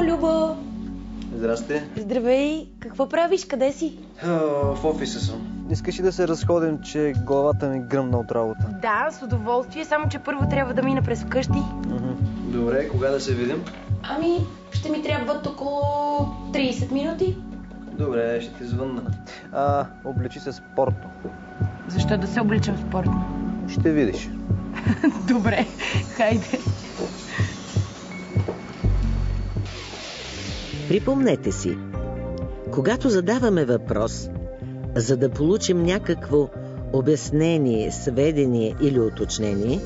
Любо! Здрасти. Здравей! Какво правиш? Къде си? В офиса съм. Искаш ли да се разходим, че главата ми гръмна от работа? Да, с удоволствие, само че първо трябва да мина през вкъщи. Добре, кога да се видим? Ами, ще ми трябват около 30 минути. Добре, ще ти звънна. Облечи се спортно. Защо да се обличам спортно? Ще видиш. Добре, хайде. Припомнете си, когато задаваме въпрос, за да получим някакво обяснение, сведение или уточнение,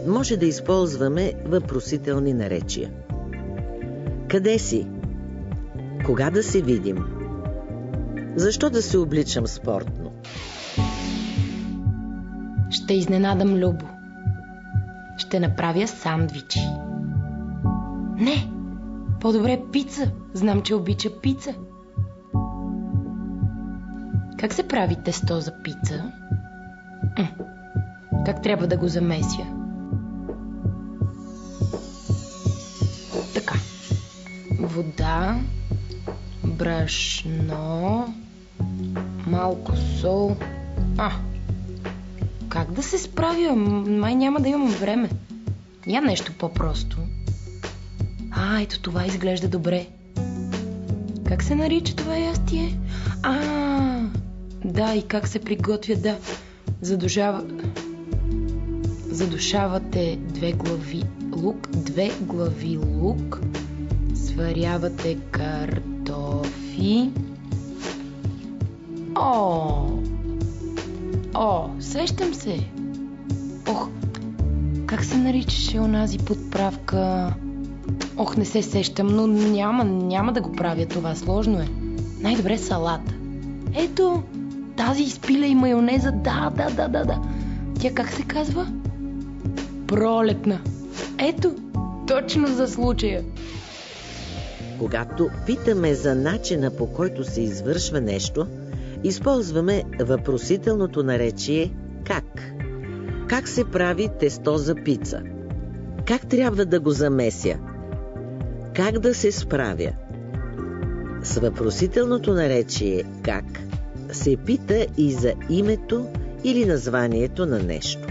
може да използваме въпросителни наречия. Къде си? Кога да се видим? Защо да се обличам спортно? Ще изненадам Любо. Ще направя сандвичи. Не, по-добре пица. Знам, че обича пица. Как се прави тесто за пица? Как трябва да го замеся? Така. Вода, брашно, малко сол. Как да се справя? Май няма да имам време. Я нещо по-просто. Ето това изглежда добре. Как се нарича това ястие? Да, и как се приготвя, да. Задушавате 2 глави лук, сварявате картофи. Сещам се. Как се наричаше онази подправка? Не се сещам, но няма да го правя това, сложно е. Най-добре салата. Ето, тази изпиля и майонеза, да. Тя как се казва? Пролетна. Ето, точно за случая. Когато питаме за начина, по който се извършва нещо, използваме въпросителното наречие как. Как се прави тесто за пица? Как трябва да го замеся? Как да се справя? С въпросителното наречие как се пита и за името или названието на нещо.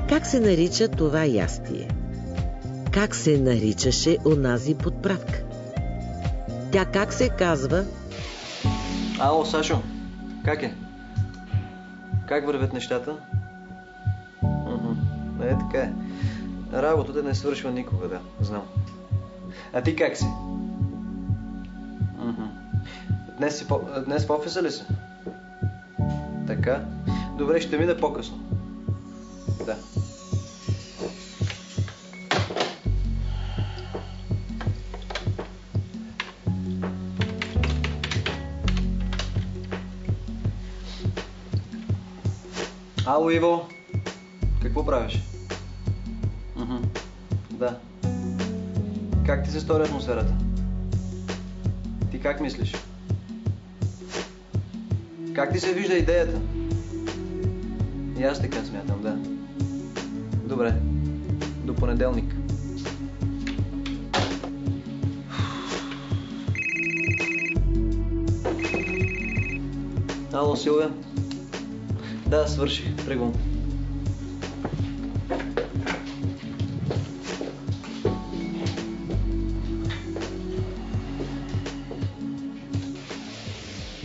Как се нарича това ястие? Как се наричаше онази подправка? Тя как се казва? Ало, Сашо, как е? Как вървят нещата? Така е. Работата не свършва никога, да, знам. А ти как си? Днес в офиса ли си? Така. Добре, ще мина по-късно. Да. Ало, Иво. Какво правиш? Да. Как ти се стори атмосферата? Ти как мислиш? Как ти се вижда идеята? И аз така смятам, да. Добре. До понеделник. Ало, Силвия? Да, свърших. Тръгвам.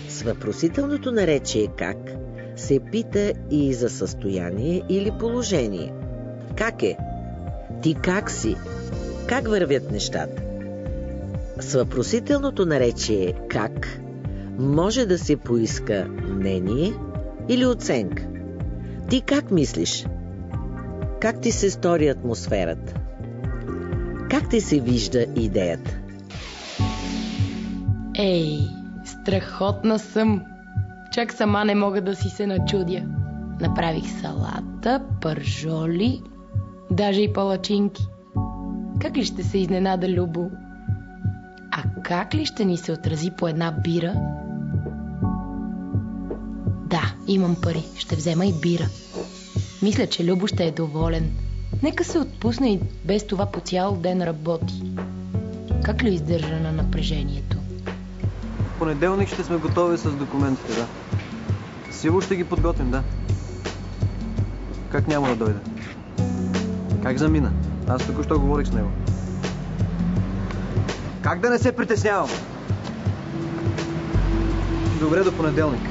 С въпросителното наречие как се пита и за състояние или положение. Как е? Ти как си? Как вървят нещата? С въпросителното наречие как може да се поиска мнение или оценка. Ти как мислиш? Как ти се стори атмосферата? Как ти се вижда идеята? Страхотна съм. Чак сама не мога да си се начудя. Направих салата, пържоли, даже и палачинки. Как ли ще се изненада Любо? А как ли ще ни се отрази по една бира? Да, имам пари. Ще взема и бира. Мисля, че Любо ще е доволен. Нека се отпусне и без това по цял ден работи. Как ли издържа на напрежението? В понеделник ще сме готови с документите, да. Сило ще ги подготвим, да. Как няма да дойде? Как замина? Аз току-що говорих с него. Как да не се притеснявам? Добре, до понеделник.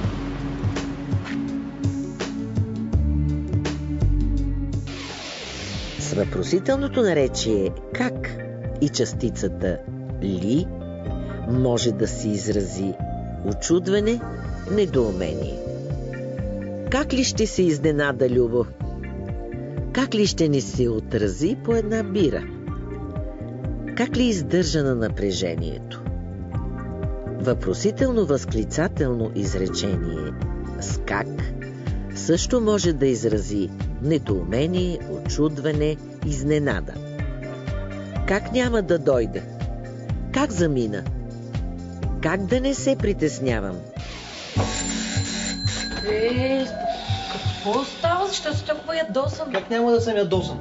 С въпросителното наречие «как» и частицата «ли» може да се изрази учудване, недоумение. Как ли ще се изненада Любо? Как ли ще ни се отрази по една бира? Как ли издържа на напрежението? Въпросително-възклицателно изречение с «как» също може да изрази недоумение, учудване, изненада. Как няма да дойде? Как замина? Как да не се притеснявам? Какво става? Защо си толкова ядосан? Как няма да съм ядосан?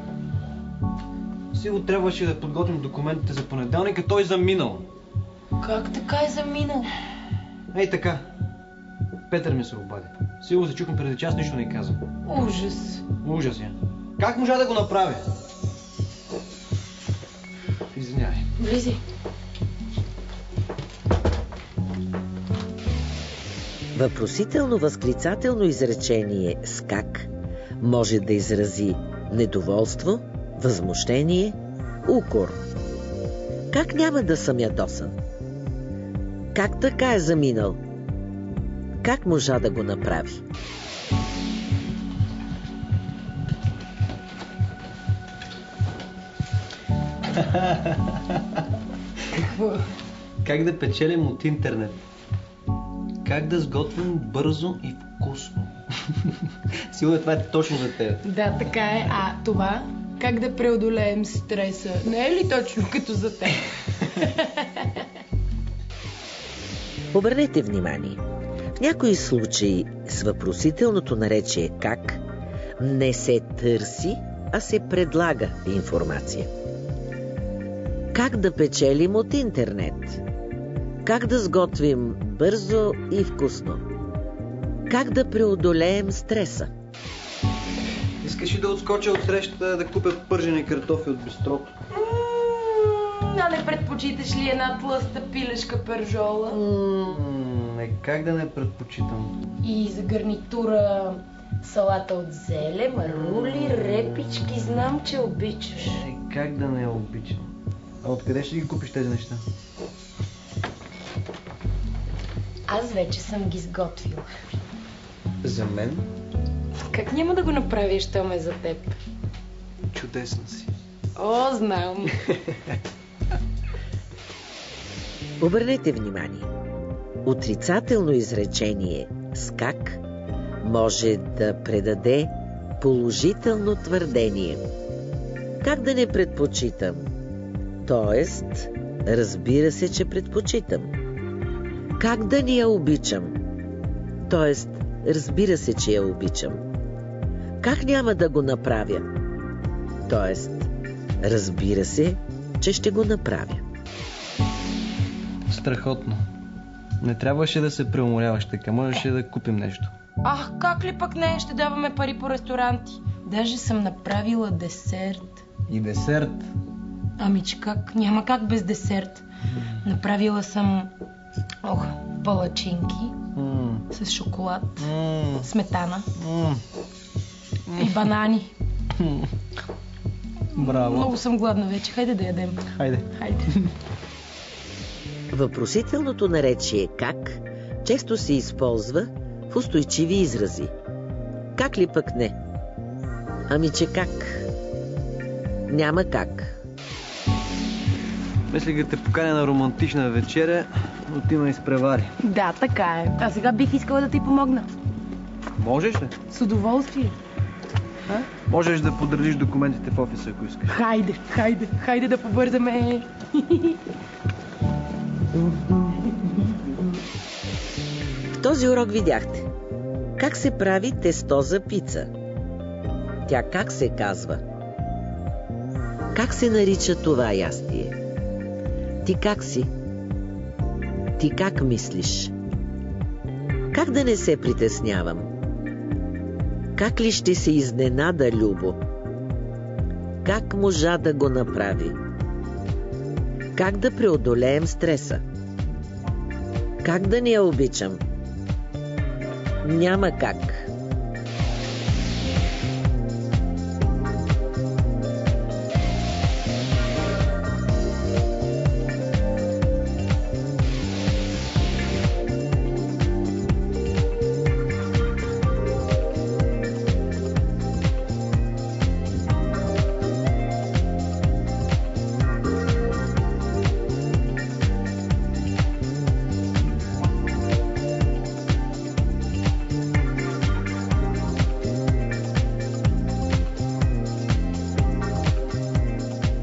Сило трябваше да подготвим документите за понеделника, той заминал. Как така е заминал? Ей така. Петър ми се обади. Сило се чухме преди час, нищо не каза. Ужас. Ужас я. Как можа да го направя? Извинявай. Влизай. Въпросително-възклицателно изречение с «как» може да изрази недоволство, възмущение, укор. Как няма да съм ядосан? Как така е заминал? Как можа да го направи? Как да печелим от интернет? Как да сготвим бързо и вкусно? Сигурно това е точно за теб. Да, така е. А това? Как да преодолеем стреса? Не е ли точно като за теб? Обърнете внимание. В някои случаи с въпросителното наречие «как» не се търси, а се предлага информация. Как да печелим от интернет? Как да сготвим бързо и вкусно? Как да преодолеем стреса? Искаш ли да отскоча от срещата да купя пържени картофи от бистрото? А не предпочиташ ли една тлъста пилешка пържола? Как да не предпочитам? И за гарнитура салата от зеле, марули, репички. Знам, че обичаш. Как да не обичам? А откъде ще ги купиш тези неща? Аз вече съм ги сготвила. За мен? Как няма да го направиш, щом е за теб? Чудесна си. О, знам. Обърнете внимание. Отрицателно изречение с «как» може да предаде положително твърдение. Как да не предпочитам? Тоест, разбира се, че предпочитам. Как да не я обичам? Тоест, разбира се, че я обичам. Как няма да го направя? Тоест, разбира се, че ще го направя. Страхотно. Не трябваше да се преуморяваш така. Можеше да купим нещо. Ах, как ли пък не? Ще даваме пари по ресторанти. Даже съм направила десерт. И десерт. Ами че как? Няма как без десерт. Направила съм палачинки с шоколад, сметана и банани. Браво. Много съм гладна вече. Хайде да ядем. Хайде. Въпросителното наречие «как» често се използва в устойчиви изрази. Как ли пък не? Ами че как? Няма как. Мислих да те поканя на романтична вечеря, но ти ме изпревари. Да, така е. А сега бих искала да ти помогна. Можеш ли? С удоволствие. Можеш да подредиш документите в офиса, ако искаш. Хайде да побързаме. В този урок видяхте как се прави тесто за пица. Тя как се казва? Как се нарича това ястие? Ти как си? Ти как мислиш? Как да не се притеснявам? Как ли ще се изненада Любо? Как можа да го направи? Как да преодолеем стреса? Как да не я обичам? Няма как.